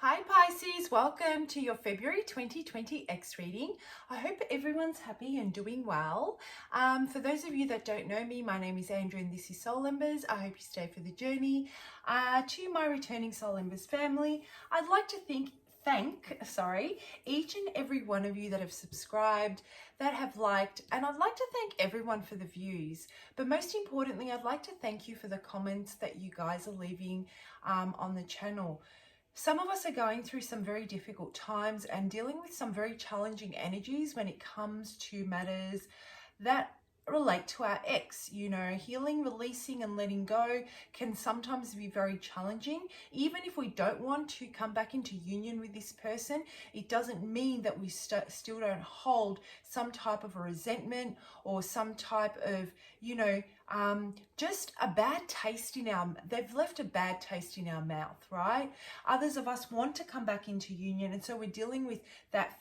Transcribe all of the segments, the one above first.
Hi Pisces, welcome to your February 2020 X reading. I hope everyone's happy and doing well. For those of you that don't know me, my name is Andrew and this is Soul Embers. I hope you stay for the journey. To my returning Soul Embers family, I'd like to thank each and every one of you that have subscribed, that have liked, and I'd like to thank everyone for the views. But most importantly, I'd like to thank you for the comments that you guys are leaving on the channel. Some of us are going through some very difficult times and dealing with some very challenging energies when it comes to matters that relate to our ex. You know, healing, releasing and letting go can sometimes be very challenging. Even if we don't want to come back into union with this person, it doesn't mean that we still don't hold some type of a resentment or some type of, just a bad taste in they've left a bad taste in our mouth, right? Others of us want to come back into union, and so we're dealing with that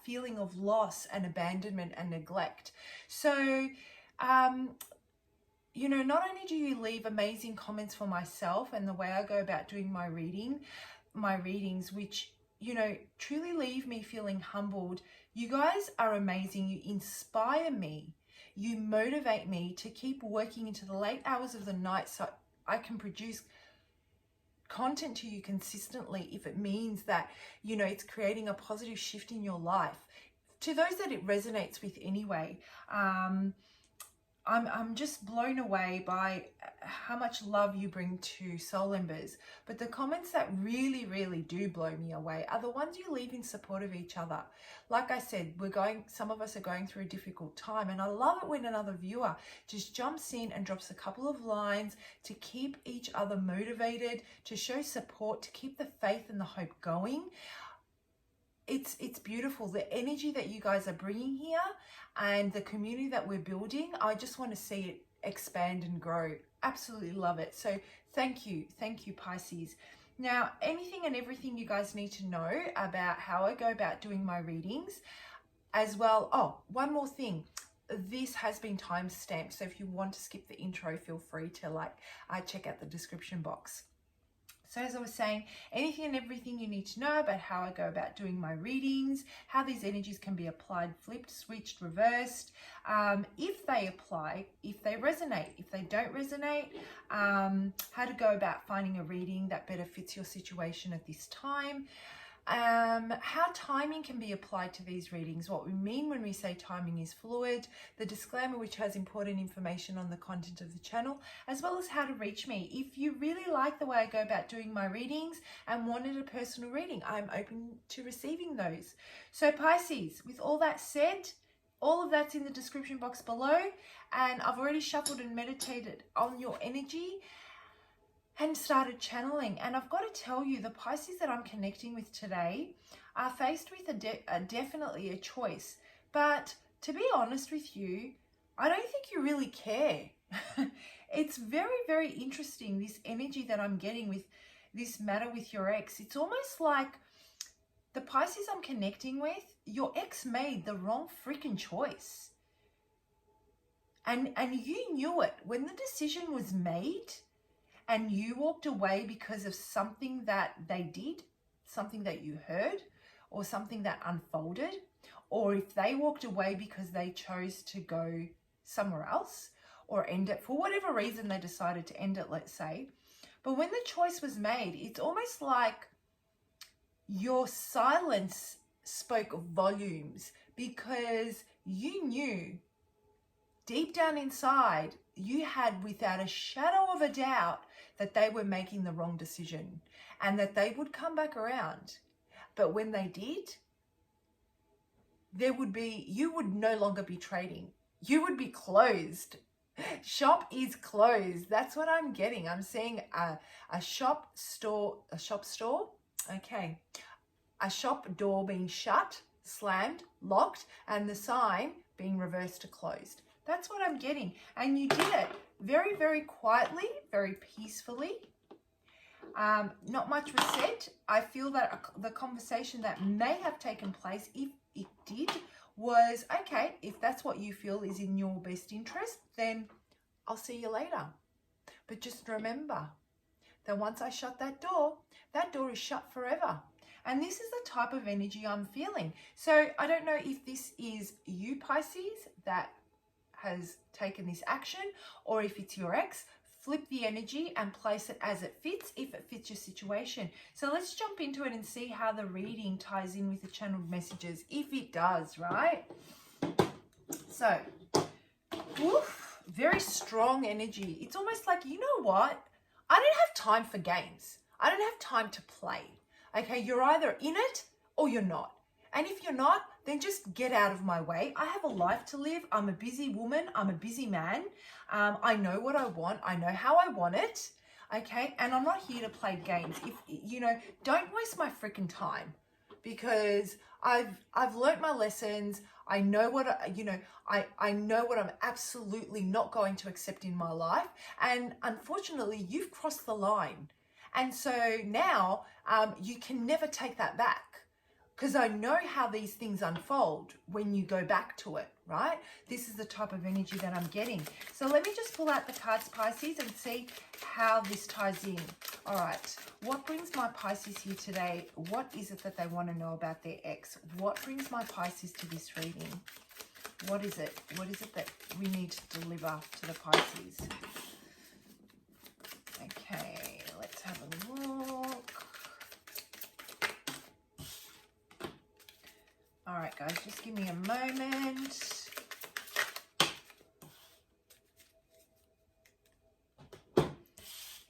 feeling of loss and abandonment and neglect. So, not only do you leave amazing comments for myself and the way I go about doing my readings, which, truly leave me feeling humbled. You guys are amazing. You inspire me. You motivate me to keep working into the late hours of the night so I can produce content to you consistently if it means that, it's creating a positive shift in your life. To those that it resonates with anyway, I'm just blown away by how much love you bring to Soul Embers. But the comments that really, really do blow me away are the ones you leave in support of each other. Like I said, some of us are going through a difficult time, and I love it when another viewer just jumps in and drops a couple of lines to keep each other motivated, to show support, to keep the faith and the hope going. It's beautiful, the energy that you guys are bringing here and the community that we're building. I just want to see it expand and grow. Absolutely love it. So thank you Pisces. Now, anything and everything you guys need to know about how I go about doing my readings as well. Oh, one more thing. This has been time stamped, so if you want to skip the intro, feel free to check out the description box. So as I was saying, anything and everything you need to know about how I go about doing my readings, how these energies can be applied, flipped, switched, reversed, if they apply, if they resonate, if they don't resonate, how to go about finding a reading that better fits your situation at this time, how timing can be applied to these readings, what we mean when we say timing is fluid, the disclaimer which has important information on the content of the channel, as well as how to reach me. If you really like the way I go about doing my readings and wanted a personal reading, I'm open to receiving those. So Pisces, with all that said, all of that's in the description box below, and I've already shuffled and meditated on your energy and started channeling. And I've got to tell you, the Pisces that I'm connecting with today are faced with definitely a choice. But to be honest with you, I don't think you really care. It's very, very interesting, this energy that I'm getting with this matter with your ex. It's almost like the Pisces I'm connecting with, your ex made the wrong freaking choice. And you knew it when the decision was made. And you walked away because of something that they did, something that you heard, or something that unfolded, or if they walked away because they chose to go somewhere else or end it for whatever reason they decided to end it, let's say. But when the choice was made, it's almost like your silence spoke volumes, because you knew deep down inside, you had without a shadow of a doubt that they were making the wrong decision and that they would come back around. But when they did, you would no longer be trading. You would be closed. Shop is closed. That's what I'm getting. I'm seeing a shop door being shut, slammed, locked, and the sign being reversed to closed. That's what I'm getting. And you did it very, very quietly, very peacefully. Not much was said. I feel that the conversation that may have taken place, if it did, was, okay, if that's what you feel is in your best interest, then I'll see you later. But just remember that once I shut that door is shut forever. And this is the type of energy I'm feeling. So I don't know if this is you, Pisces, that has taken this action, or if it's your ex. Flip the energy and place it as it fits, if it fits your situation. So let's jump into it and see how the reading ties in with the channeled messages, if it does, right? So, woof, very strong energy. It's almost like, you know what? I don't have time for games. I don't have time to play. Okay, you're either in it or you're not. And if you're not, then just get out of my way. I have a life to live. I'm a busy woman. I'm a busy man. I know what I want. I know how I want it. Okay, and I'm not here to play games. If you know, don't waste my freaking time, because I've learnt my lessons. I know what I know what I'm absolutely not going to accept in my life. And unfortunately, you've crossed the line. And so now you can never take that back, because I know how these things unfold when you go back to it, right? This is the type of energy that I'm getting. So let me just pull out the cards, Pisces, and see how this ties in. All right, what brings my Pisces here today? What is it that they want to know about their ex? What brings my Pisces to this reading? What is it? What is it that we need to deliver to the Pisces? Okay, let's have a look. All right, guys, just give me a moment.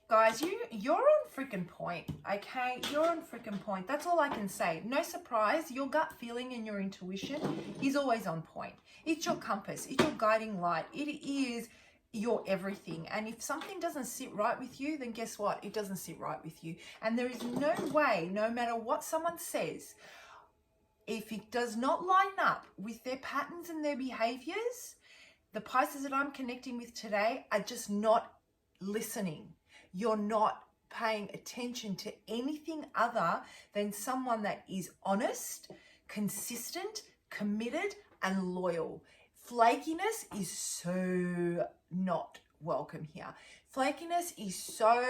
Guys, you're on freaking point, okay? You're on freaking point. That's all I can say. No surprise, your gut feeling and your intuition is always on point. It's your compass. It's your guiding light. It is your everything. And if something doesn't sit right with you, then guess what? It doesn't sit right with you. And there is no way, no matter what someone says, if it does not line up with their patterns and their behaviors, the Pisces that I'm connecting with today are just not listening. You're not paying attention to anything other than someone that is honest, consistent, committed, and loyal. Flakiness is so not welcome here. Flakiness is so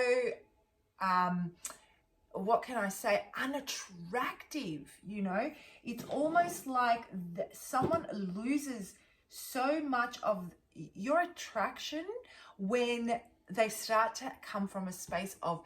what can I say, unattractive, you know? It's almost like someone loses so much of your attraction when they start to come from a space of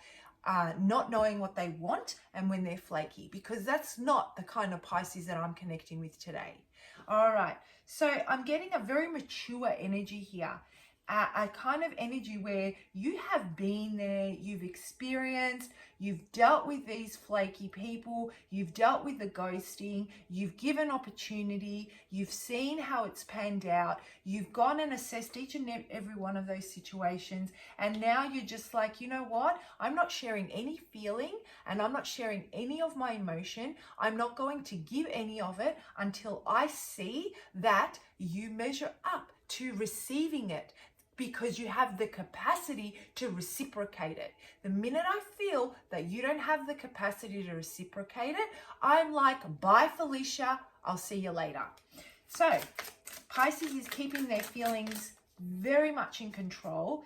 not knowing what they want, and when they're flaky, because that's not the kind of Pisces that I'm connecting with today. All right, so I'm getting a very mature energy here. A kind of energy where you have been there, you've experienced, you've dealt with these flaky people, you've dealt with the ghosting, you've given opportunity, you've seen how it's panned out, you've gone and assessed each and every one of those situations, and now you're just like, you know what, I'm not sharing any feeling, and I'm not sharing any of my emotion. I'm not going to give any of it until I see that you measure up to receiving it, because you have the capacity to reciprocate it. The minute I feel that you don't have the capacity to reciprocate it, I'm like, bye Felicia, I'll see you later. So Pisces is keeping their feelings very much in control.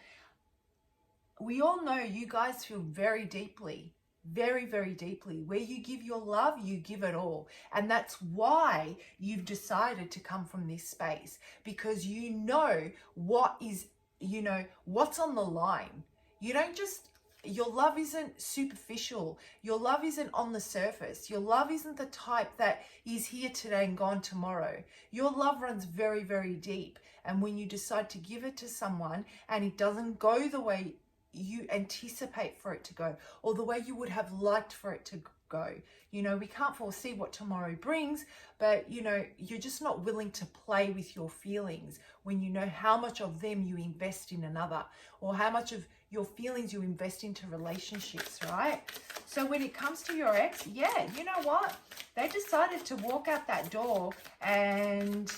We all know you guys feel very deeply, very, very deeply. Where you give your love, you give it all. And that's why you've decided to come from this space, because you know what is, you know, what's on the line. You don't just, your love isn't superficial. Your love isn't on the surface. Your love isn't the type that is here today and gone tomorrow. Your love runs very, very deep. And when you decide to give it to someone and it doesn't go the way you anticipate for it to go, or the way you would have liked for it to go, you know, we can't foresee what tomorrow brings, but you know, you're just not willing to play with your feelings when you know how much of them you invest in another, or how much of your feelings you invest into relationships, right? So when it comes to your ex, yeah, you know what, they decided to walk out that door and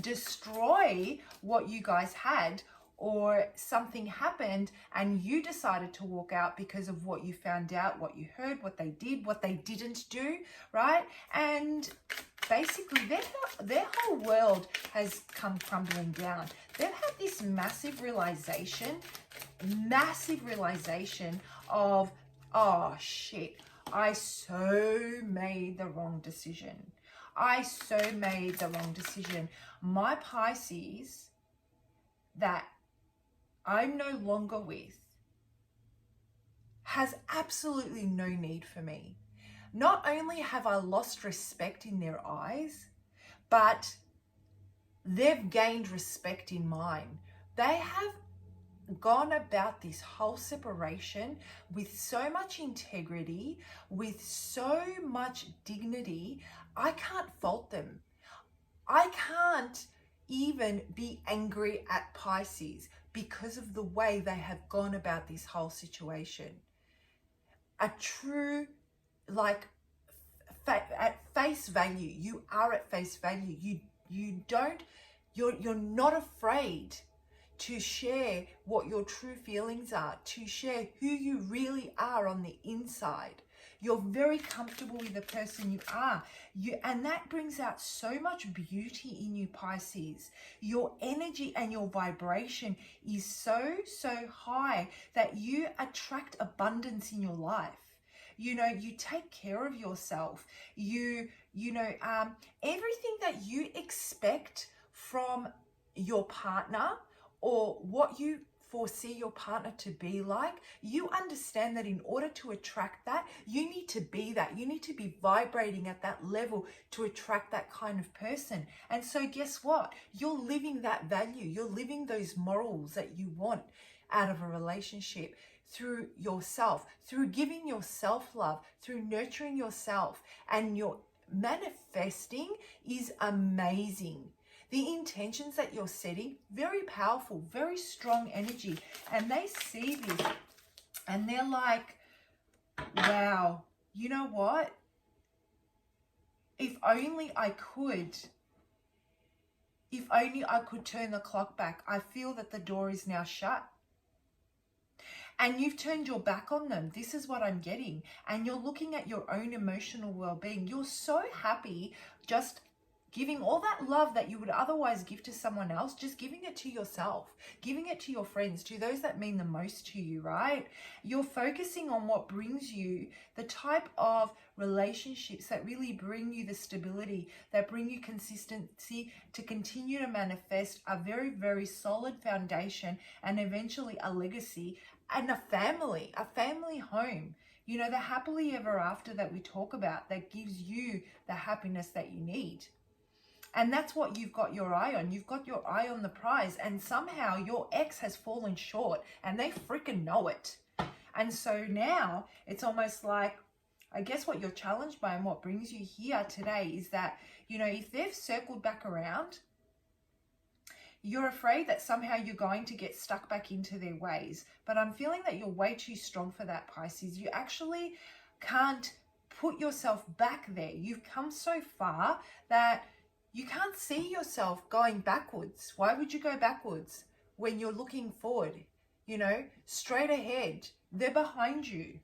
destroy what you guys had, or something happened and you decided to walk out because of what you found out, what you heard, what they did, what they didn't do, right? And basically their whole world has come crumbling down. They've had this massive realization of, oh shit, I so made the wrong decision. I so made the wrong decision. My Pisces that I'm no longer with has absolutely no need for me. Not only have I lost respect in their eyes, but they've gained respect in mine. They have gone about this whole separation with so much integrity, with so much dignity. I can't fault them. I can't even be angry at Pisces because of the way they have gone about this whole situation. A true, like, at face value, you are at face value. You're not afraid to share what your true feelings are, to share who you really are on the inside. You're very comfortable with the person you are. And that brings out so much beauty in you, Pisces. Your energy and your vibration is so high that you attract abundance in your life. You know, you take care of yourself. Everything that you expect from your partner, or what you foresee your partner to be like, you understand that in order to attract that, you need to be that. You need to be vibrating at that level to attract that kind of person. And so guess what? You're living that value. You're living those morals that you want out of a relationship through yourself, through giving yourself love, through nurturing yourself, and your manifesting is amazing. The intentions that you're setting, very powerful, very strong energy. And they see this and they're like, wow, you know what? If only I could turn the clock back. I feel that the door is now shut. And you've turned your back on them. This is what I'm getting. And you're looking at your own emotional well-being. You're so happy just giving all that love that you would otherwise give to someone else, just giving it to yourself, giving it to your friends, to those that mean the most to you, right? You're focusing on what brings you the type of relationships that really bring you the stability, that bring you consistency to continue to manifest a very, very solid foundation and eventually a legacy and a family home. You know, the happily ever after that we talk about, that gives you the happiness that you need. And that's what you've got your eye on. You've got your eye on the prize, and somehow your ex has fallen short and they freaking know it. And so now it's almost like, I guess what you're challenged by and what brings you here today is that, you know, if they've circled back around, you're afraid that somehow you're going to get stuck back into their ways. But I'm feeling that you're way too strong for that, Pisces. You actually can't put yourself back there. You've come so far that you can't see yourself going backwards. Why would you go backwards when you're looking forward? You know, straight ahead. They're behind you.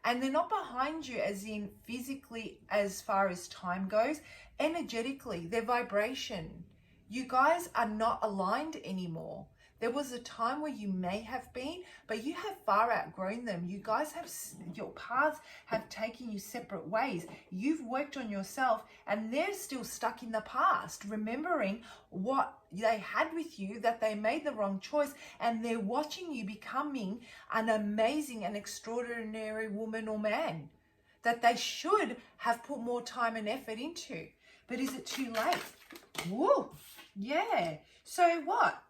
And they're not behind you as in physically as far as time goes. Energetically, their vibration. You guys are not aligned anymore. There was a time where you may have been, but you have far outgrown them. You guys have, your paths have taken you separate ways. You've worked on yourself and they're still stuck in the past, remembering what they had with you, that they made the wrong choice, and they're watching you becoming an amazing and extraordinary woman or man that they should have put more time and effort into. But is it too late? Woo! Yeah. So what?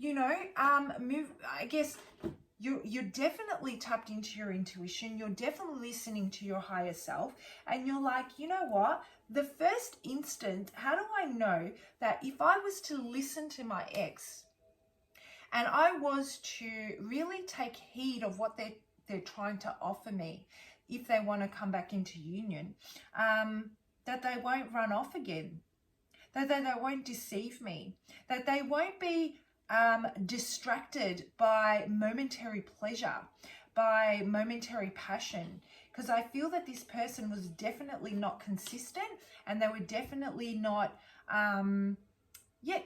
You know, I guess you're definitely tapped into your intuition. You're definitely listening to your higher self. And you're like, you know what? The first instant, how do I know that if I was to listen to my ex and I was to really take heed of what they're trying to offer me, if they want to come back into union, that they won't run off again, that they won't deceive me, that they won't be distracted by momentary pleasure, by momentary passion. Because I feel that this person was definitely not consistent, and they were definitely not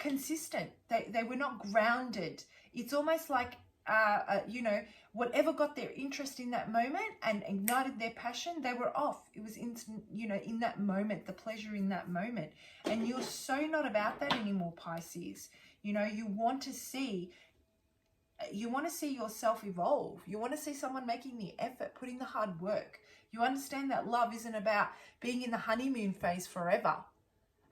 consistent. They were not grounded. It's almost like you know, whatever got their interest in that moment and ignited their passion, they were off. It was instant, you know, in that moment, the pleasure in that moment. And you're so not about that anymore, Pisces. You know, you want to see yourself evolve. You want to see someone making the effort, putting the hard work. You understand that love isn't about being in the honeymoon phase forever.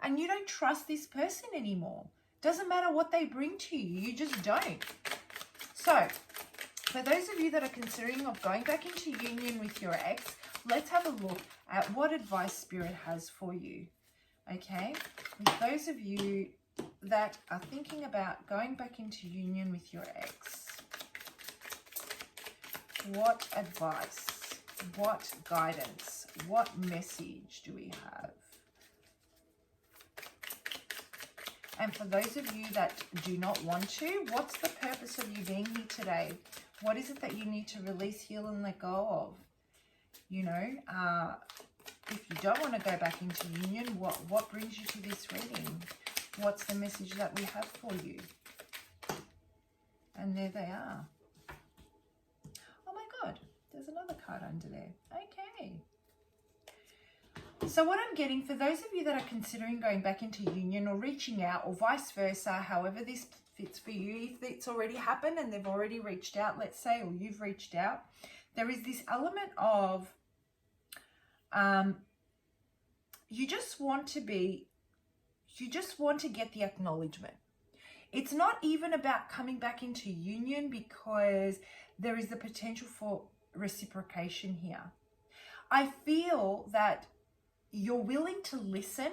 And you don't trust this person anymore. Doesn't matter what they bring to you, you just don't. So, for those of you that are considering of going back into union with your ex, let's have a look at what advice Spirit has for you. Okay? With those of you that are thinking about going back into union with your ex, what advice, what guidance, what message do we have? And for those of you that do not want to, what's the purpose of you being here today? What is it that you need to release, heal, and let go of? You know, if you don't want to go back into union, what brings you to this reading? What's the message that we have for you? And there they are. Oh my God, there's another card under there. Okay. So what I'm getting, for those of you that are considering going back into union or reaching out or vice versa, however this fits for you, if it's already happened and they've already reached out, let's say, or you've reached out, there is this element of you just want to get the acknowledgement. It's not even about coming back into union because there is the potential for reciprocation here. I feel that you're willing to listen,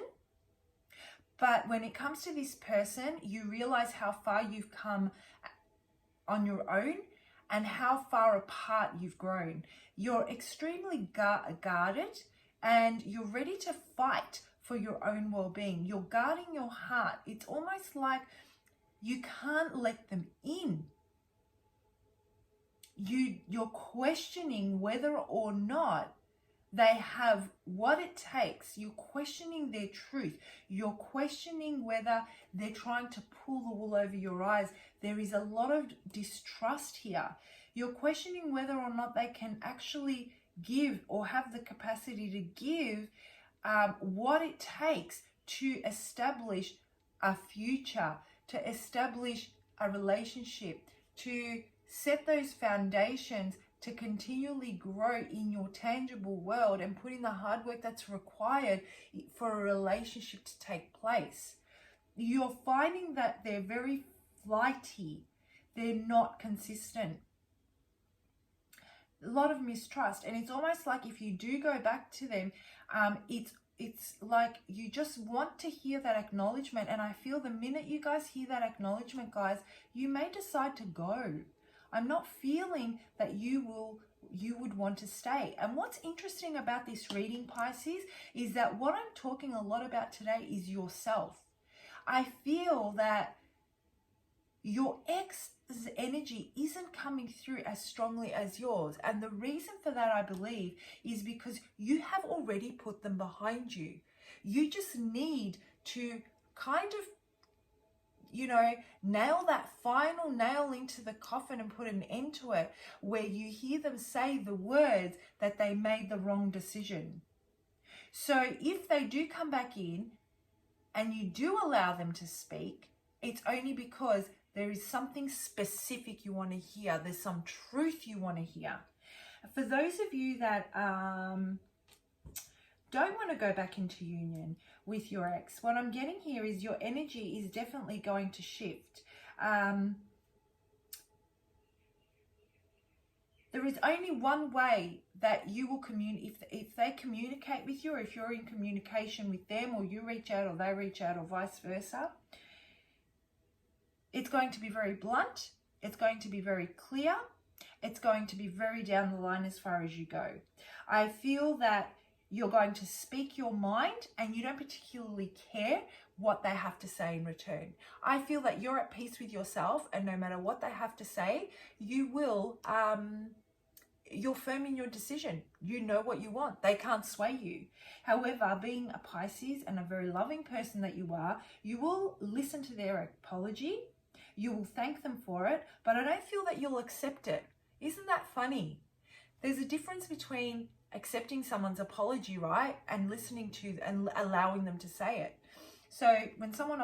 but when it comes to this person, you realize how far you've come on your own and how far apart you've grown. You're extremely guarded and you're ready to fight for your own well-being. You're guarding your heart. It's almost like you can't let them in. You're questioning whether or not they have what it takes. You're questioning their truth. You're questioning whether they're trying to pull the wool over your eyes. There is a lot of distrust here. You're questioning whether or not they can actually give or have the capacity to give what it takes to establish a future, to establish a relationship, to set those foundations to continually grow in your tangible world and put in the hard work that's required for a relationship to take place. You're finding that they're very flighty. They're not consistent. A lot of mistrust. And it's almost like if you do go back to them, it's like you just want to hear that acknowledgement. And I feel the minute you guys hear that acknowledgement, guys, you may decide to go. I'm not feeling that you would want to stay. And what's interesting about this reading, Pisces, is that what I'm talking a lot about today is yourself. I feel that your ex's energy isn't coming through as strongly as yours. And the reason for that, I believe, is because you have already put them behind you. You just need to kind of, you know, nail that final nail into the coffin and put an end to it, where you hear them say the words that they made the wrong decision. So if they do come back in and you do allow them to speak, it's only because there is something specific you want to hear. There's some truth you want to hear. For those of you that don't want to go back into union with your ex, what I'm getting here is your energy is definitely going to shift. There is only one way that you will communicate. If they communicate with you, or if you're in communication with them, or you reach out or they reach out, or vice versa, it's going to be very blunt. It's going to be very clear. It's going to be very down the line as far as you go. I feel that you're going to speak your mind and you don't particularly care what they have to say in return. I feel that you're at peace with yourself, and no matter what they have to say, you will, you're firm in your decision. You know what you want. They can't sway you. However, being a Pisces and a very loving person that you are, you will listen to their apology. You will thank them for it, but I don't feel that you'll accept it. Isn't that funny? There's a difference between accepting someone's apology, right, and listening to and allowing them to say it. So when someone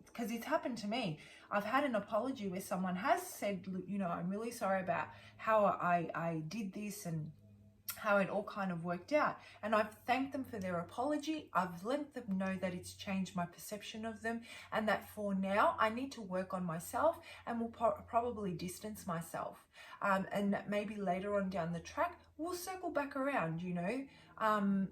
because it's happened to me, I've had an apology where someone has said, you know, I'm really sorry about how I did this and how it all kind of worked out. And I've thanked them for their apology. I've let them know that it's changed my perception of them, and that for now I need to work on myself and will probably distance myself. And maybe later on down the track, we'll circle back around, you know.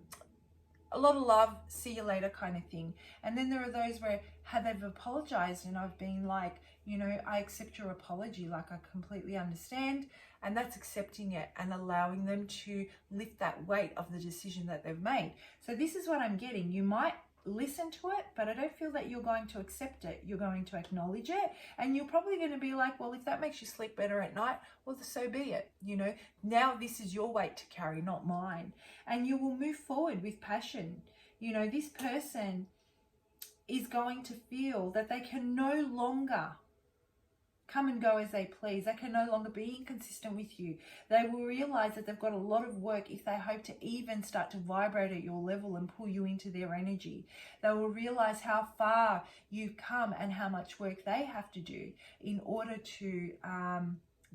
A lot of love, see you later kind of thing. And then there are those where they've apologized and I've been like, you know, I accept your apology, like I completely understand. And that's accepting it and allowing them to lift that weight of the decision that they've made. So this is what I'm getting. You might listen to it, but I don't feel that you're going to accept it. You're going to acknowledge it, and you're probably going to be like, well, if that makes you sleep better at night, well, so be it. You know, now this is your weight to carry, not mine. And you will move forward with passion. You know, this person is going to feel that they can no longer come and go as they please. They can no longer be inconsistent with you. They will realize that they've got a lot of work if they hope to even start to vibrate at your level and pull you into their energy. They will realize how far you've come and how much work they have to do in order to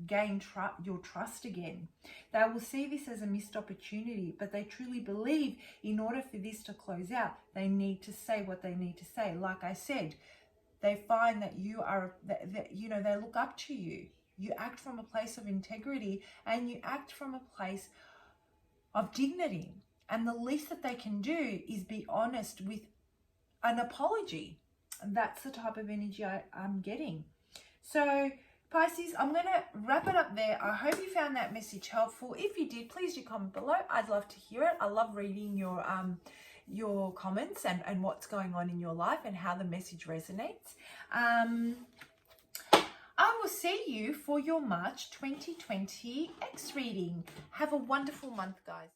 gain your trust again. They will see this as a missed opportunity, but they truly believe in order for this to close out, they need to say what they need to say. Like I said, they find that you are, you know, they look up to you. You act from a place of integrity and you act from a place of dignity. And the least that they can do is be honest with an apology. And that's the type of energy I'm getting. So Pisces, I'm going to wrap it up there. I hope you found that message helpful. If you did, please do comment below. I'd love to hear it. I love reading your comments and what's going on in your life and how the message resonates. I will see you for your March 2020 X reading. Have a wonderful month, guys.